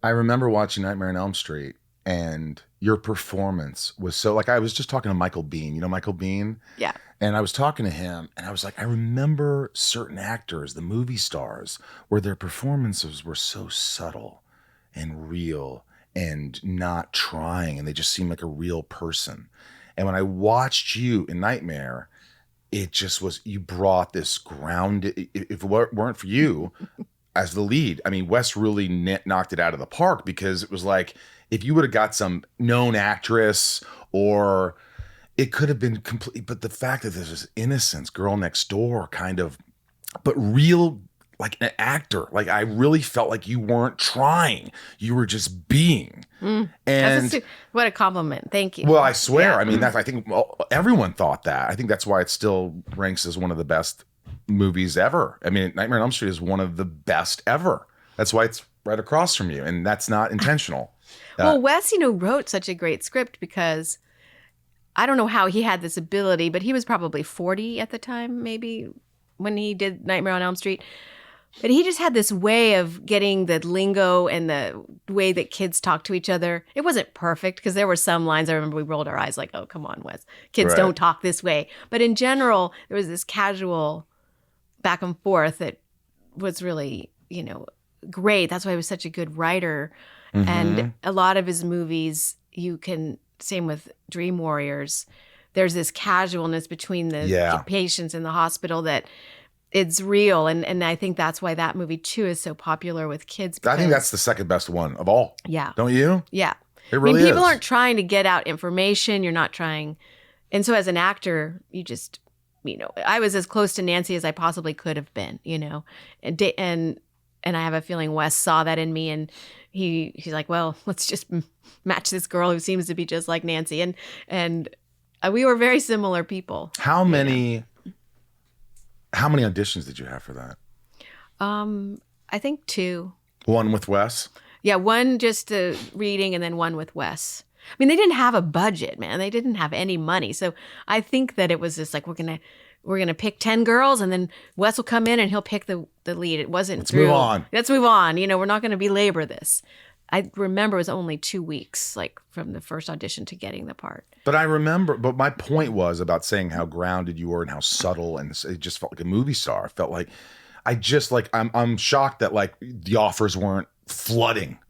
I remember watching Nightmare on Elm Street, and your performance was so like I was just talking to Michael Bean. You know Michael Bean? Yeah. And I was talking to him, and I was like, I remember certain actors, the movie stars, where their performances were so subtle and real and not trying, and they just seemed like a real person. And when I watched you in Nightmare, it just was, you brought this grounded, if it weren't for you as the lead, I mean, Wes really knocked it out of the park, because it was like, if you would have got some known actress, or it could have been complete, but the fact that there's this innocence, girl next door kind of, but real, like an actor, like I really felt like you weren't trying, you were just being. And what a compliment. Thank you. well, I swear, Yeah. I mean, I think everyone thought that. I think that's why it still ranks as one of the best movies ever. I mean, Nightmare on Elm Street is one of the best ever. That's why it's right across from you, and that's not intentional. Well, Wes, wrote such a great script because I don't know how he had this ability, but he was probably 40 at the time, maybe, when he did Nightmare on Elm Street. But he just had this way of getting the lingo and the way that kids talk to each other. It wasn't perfect, because there were some lines I remember we rolled our eyes like, oh, come on, Wes. Kids Right. don't talk this way. But in general, there was this casual back and forth that was really, great. That's why he was such a good writer. Mm-hmm. And a lot of his movies, same with Dream Warriors, there's this casualness between the patients in the hospital that it's real. And I think that's why that movie too is so popular with kids. I think that's the second best one of all. Yeah. Don't you? Yeah. It really people is. aren't trying to get out information. You're not trying. And so as an actor, you just, I was as close to Nancy as I possibly could have been, and I have a feeling Wes saw that in me, and he's like, well, let's just match this girl who seems to be just like Nancy. And we were very similar people. How many auditions did you have for that? I think 2. One with Wes? Yeah, one just reading, and then one with Wes. I mean, they didn't have a budget, man. They didn't have any money. So I think that it was just like, we're gonna pick 10 girls, and then Wes will come in and he'll pick the lead. It wasn't Let's move on. Let's move on. We're not gonna belabor this. I remember it was only 2 weeks, like from the first audition to getting the part. But my point was about saying how grounded you were and how subtle, and it just felt like a movie star. It felt like, I'm shocked that like the offers weren't flooding